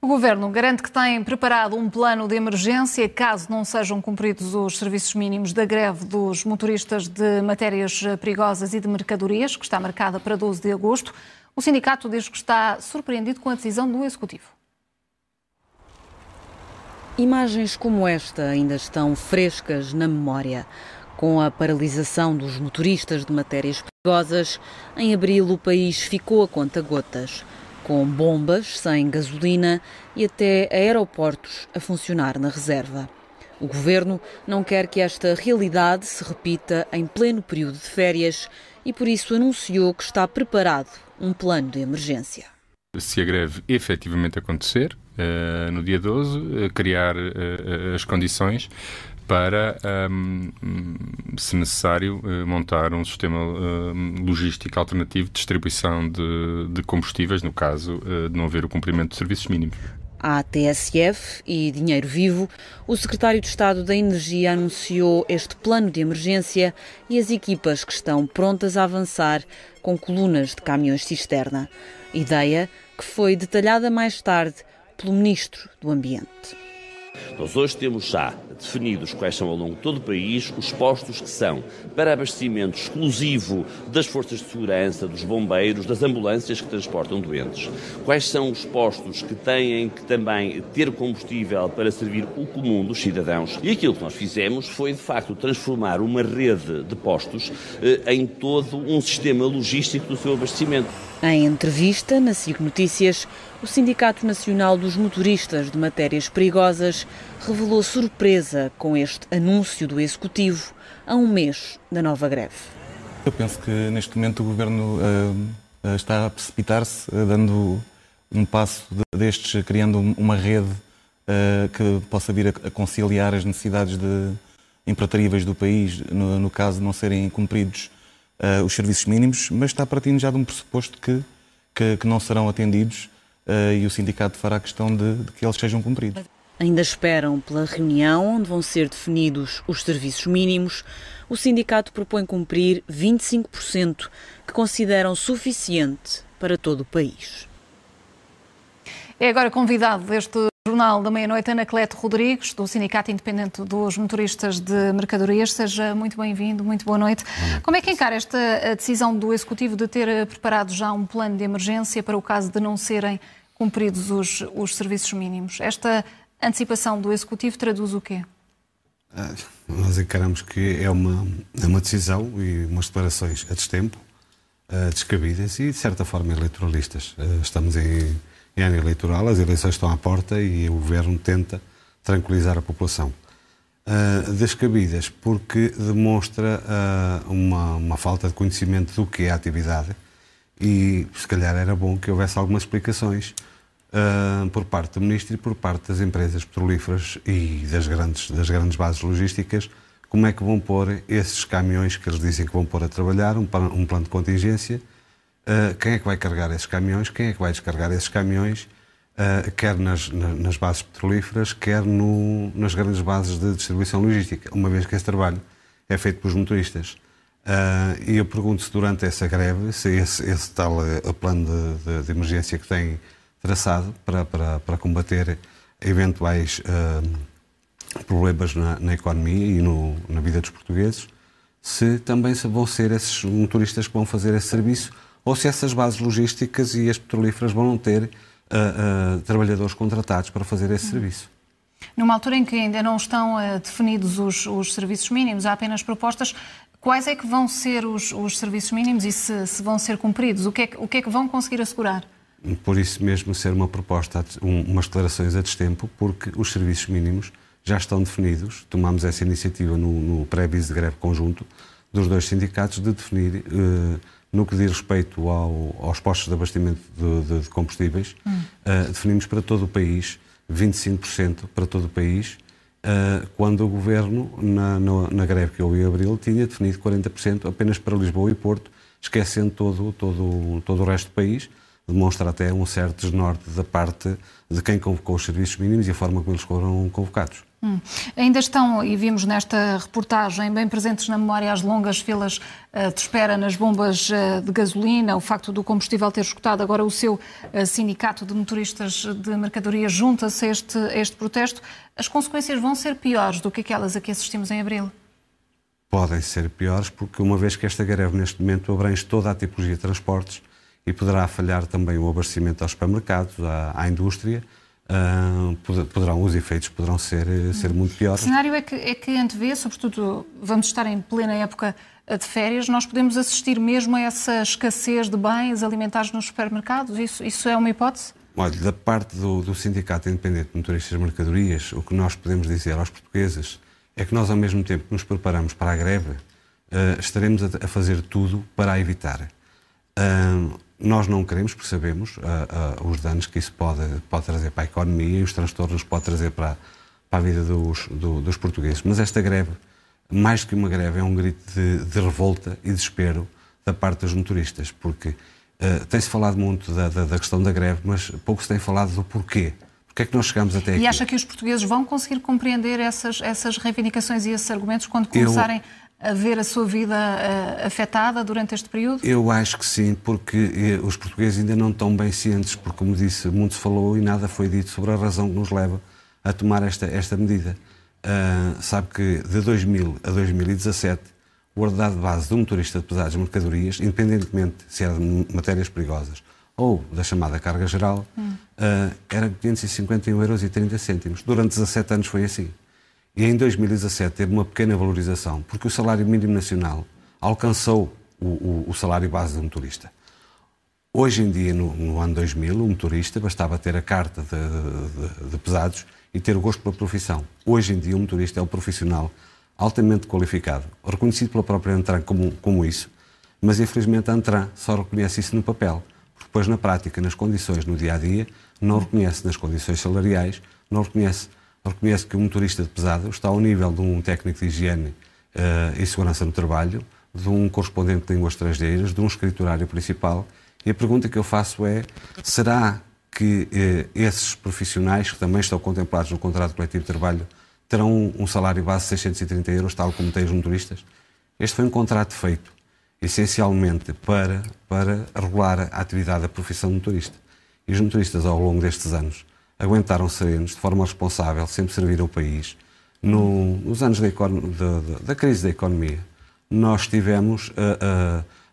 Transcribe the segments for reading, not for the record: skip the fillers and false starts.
O Governo garante que tem preparado um plano de emergência caso não sejam cumpridos os serviços mínimos da greve dos motoristas de matérias perigosas e de mercadorias, que está marcada para 12 de agosto. O sindicato diz que está surpreendido com a decisão do Executivo. Imagens como esta ainda estão frescas na memória. Com a paralisação dos motoristas de matérias perigosas, em abril o país ficou a conta-gotas, com bombas sem gasolina e até aeroportos a funcionar na reserva. O Governo não quer que esta realidade se repita em pleno período de férias e por isso anunciou que está preparado um plano de emergência. Se a greve efetivamente acontecer, no dia 12, criar as condições para, se necessário, montar um sistema logístico alternativo de distribuição de combustíveis, no caso de não haver o cumprimento de serviços mínimos. À TSF e Dinheiro Vivo, o secretário de Estado da Energia anunciou este plano de emergência e as equipas que estão prontas a avançar com colunas de caminhões-cisterna. Ideia que foi detalhada mais tarde pelo Ministro do Ambiente. Nós hoje temos já definidos quais são ao longo de todo o país os postos que são para abastecimento exclusivo das forças de segurança, dos bombeiros, das ambulâncias que transportam doentes. Quais são os postos que têm que também ter combustível para servir o comum dos cidadãos. E aquilo que nós fizemos foi, de facto, transformar uma rede de postos em todo um sistema logístico do seu abastecimento. Em entrevista na SIC Notícias, o Sindicato Nacional dos Motoristas de Matérias Perigosas revelou surpresa com este anúncio do Executivo a um mês da nova greve. Eu penso que neste momento o Governo está a precipitar-se, dando um passo destes, criando uma rede que possa vir a conciliar as necessidades imperativas do país, no caso de não serem cumpridos os serviços mínimos, mas está partindo já de um pressuposto que não serão atendidos e o sindicato fará questão de que eles sejam cumpridos. Ainda esperam pela reunião onde vão ser definidos os serviços mínimos. O sindicato propõe cumprir 25%, que consideram suficiente para todo o país. É agora convidado deste Jornal da Meia-Noite, Anacleto Rodrigues, do Sindicato Independente dos Motoristas de Mercadorias. Seja muito bem-vindo, muito boa noite. Como é que encara esta decisão do Executivo de ter preparado já um plano de emergência para o caso de não serem cumpridos os serviços mínimos? Esta antecipação do Executivo traduz o quê? Nós encaramos que é uma decisão e umas declarações a destempo, descabidas e, de certa forma, eleitoralistas. Estamos em ano eleitoral, as eleições estão à porta e o Governo tenta tranquilizar a população. Descabidas porque demonstra uma falta de conhecimento do que é a atividade e, se calhar, era bom que houvesse algumas explicações por parte do Ministro e por parte das empresas petrolíferas e das grandes bases logísticas, como é que vão pôr esses caminhões que eles dizem que vão pôr a trabalhar, um plano de contingência. Quem é que vai carregar esses caminhões, quem é que vai descarregar esses caminhões, quer nas bases petrolíferas, quer nas grandes bases de distribuição logística, uma vez que esse trabalho é feito pelos motoristas. E eu pergunto se durante essa greve, se esse tal plano de emergência que tem traçado para combater eventuais problemas na economia e na vida dos portugueses, se também vão ser esses motoristas que vão fazer esse serviço, ou se essas bases logísticas e as petrolíferas vão não ter trabalhadores contratados para fazer esse serviço. Numa altura em que ainda não estão definidos os serviços mínimos, há apenas propostas, quais é que vão ser os serviços mínimos e se vão ser cumpridos? O que é que vão conseguir assegurar? Por isso mesmo ser uma proposta, umas declarações a destempo, porque os serviços mínimos já estão definidos. Tomámos essa iniciativa no pré-aviso de greve conjunto dos dois sindicatos de definir, no que diz respeito aos postos de abastecimento de combustíveis, definimos para todo o país, 25% para todo o país, quando o Governo, na greve que houve em abril, tinha definido 40% apenas para Lisboa e Porto, esquecendo todo o resto do país. Demonstra até um certo desnorte da parte de quem convocou os serviços mínimos e a forma como eles foram convocados. Ainda estão, e vimos nesta reportagem, bem presentes na memória as longas filas de espera nas bombas de gasolina, o facto do combustível ter esgotado. Agora o seu sindicato de motoristas de mercadoria junta-se a este protesto. As consequências vão ser piores do que aquelas a que assistimos em abril? Podem ser piores, porque uma vez que esta greve neste momento abrange toda a tipologia de transportes e poderá falhar também o abastecimento aos supermercados, à indústria, os efeitos poderão ser muito piores. O cenário é que antevê, sobretudo, vamos estar em plena época de férias, nós podemos assistir mesmo a essa escassez de bens alimentares nos supermercados? Isso é uma hipótese? Olha, da parte do Sindicato Independente de Motoristas de Mercadorias, o que nós podemos dizer aos portugueses é que nós, ao mesmo tempo que nos preparamos para a greve, estaremos a fazer tudo para a evitar. Nós não queremos, porque sabemos os danos que isso pode trazer para a economia e os transtornos que pode trazer para a vida dos portugueses. Mas esta greve, mais que uma greve, é um grito de revolta e desespero da parte dos motoristas, porque tem-se falado muito da questão da greve, mas pouco se tem falado do porquê. Porquê é que nós chegamos até aqui? E acha que os portugueses vão conseguir compreender essas reivindicações e esses argumentos quando começarem a ver a sua vida afetada durante este período? Eu acho que sim, porque os portugueses ainda não estão bem cientes, porque, como disse, muito se falou e nada foi dito sobre a razão que nos leva a tomar esta medida. Sabe que de 2000 a 2017, o ordenado base de um motorista de pesados de mercadorias, independentemente se era de matérias perigosas ou da chamada carga geral, era 551,30 €. Durante 17 anos foi assim. E em 2017 teve uma pequena valorização, porque o salário mínimo nacional alcançou o salário base do motorista. Hoje em dia, no ano 2000, o motorista bastava ter a carta de pesados e ter o gosto pela profissão. Hoje em dia, o motorista é um profissional altamente qualificado, reconhecido pela própria Antran como isso, mas infelizmente a Antran só reconhece isso no papel, porque depois na prática, nas condições, no dia-a-dia, não reconhece nas condições salariais, não reconhece que o motorista de pesado está ao nível de um técnico de higiene e segurança no trabalho, de um correspondente de línguas estrangeiras, de um escriturário principal. E a pergunta que eu faço é, será que esses profissionais, que também estão contemplados no contrato coletivo de trabalho, terão um salário base de 630 €, tal como têm os motoristas? Este foi um contrato feito, essencialmente, para regular a atividade da profissão de motorista. E os motoristas, ao longo destes anos, aguentaram serenos, de forma responsável, sempre serviram o país. Nos anos da crise da economia, nós tivemos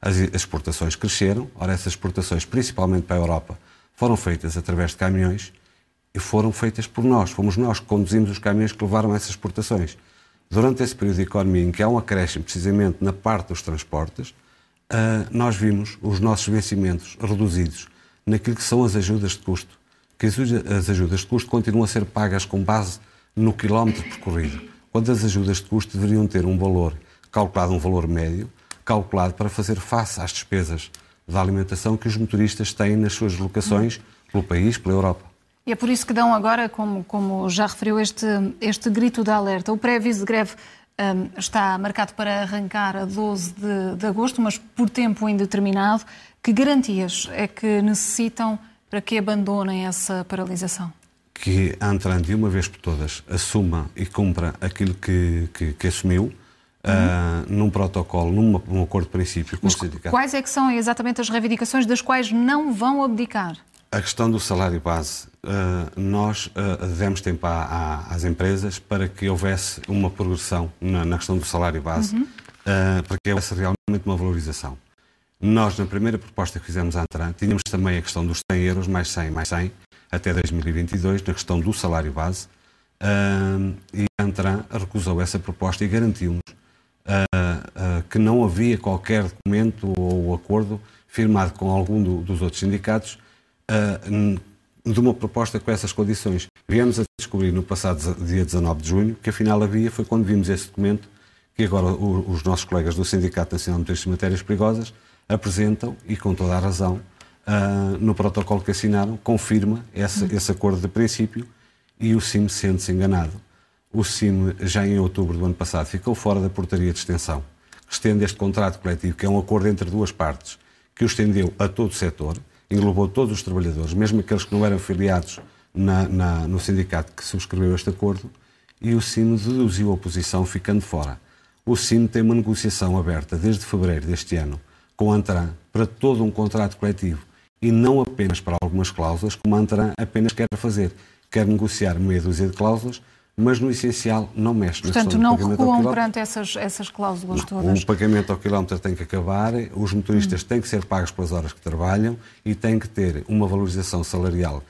as exportações cresceram. Ora, essas exportações, principalmente para a Europa, foram feitas através de caminhões e foram feitas por nós. Fomos nós que conduzimos os caminhões que levaram essas exportações. Durante esse período de economia, em que há um acréscimo precisamente na parte dos transportes, nós vimos os nossos vencimentos reduzidos naquilo que são as ajudas de custo. Que as ajudas de custo continuam a ser pagas com base no quilómetro percorrido, quando as ajudas de custo deveriam ter um valor calculado, um valor médio, calculado para fazer face às despesas da alimentação que os motoristas têm nas suas locações pelo país, pela Europa. E é por isso que dão agora, como já referiu, este grito de alerta. O pré-aviso de greve está marcado para arrancar a 12 de agosto, mas por tempo indeterminado. Que garantias é que necessitam para que abandonem essa paralisação? Que a Antran, de uma vez por todas, assuma e cumpra aquilo que assumiu, num protocolo, num acordo de princípio com o sindicato. Quais é que são exatamente as reivindicações das quais não vão abdicar? A questão do salário base, nós demos tempo às empresas para que houvesse uma progressão na questão do salário base, para que houvesse realmente uma valorização. Nós, na primeira proposta que fizemos à Antran, tínhamos também a questão dos 100 €, mais 100, até 2022, na questão do salário base, e a Antran recusou essa proposta e garantiu-nos que não havia qualquer documento ou acordo firmado com algum dos outros sindicatos de uma proposta com essas condições. Viemos a descobrir no passado dia 19 de junho que afinal havia, foi quando vimos esse documento que agora os nossos colegas do Sindicato Nacional de Motoristas de Matérias Perigosas apresentam, e com toda a razão, no protocolo que assinaram, confirma esse acordo de princípio, e o CIM sente-se enganado. O CIM, já em outubro do ano passado, ficou fora da portaria de extensão, que estende este contrato coletivo, que é um acordo entre duas partes, que o estendeu a todo o setor, englobou todos os trabalhadores, mesmo aqueles que não eram filiados no sindicato que subscreveu este acordo, e o SIM deduziu a oposição ficando fora. O SIM tem uma negociação aberta desde fevereiro deste ano com a Antran para todo um contrato coletivo e não apenas para algumas cláusulas, como a Antran apenas quer fazer. Quer negociar meia dúzia de cláusulas, mas no essencial não mexe. Portanto, não recuam perante essas cláusulas todas. O pagamento ao quilómetro tem que acabar, os motoristas têm que ser pagos pelas horas que trabalham e têm que ter uma valorização salarial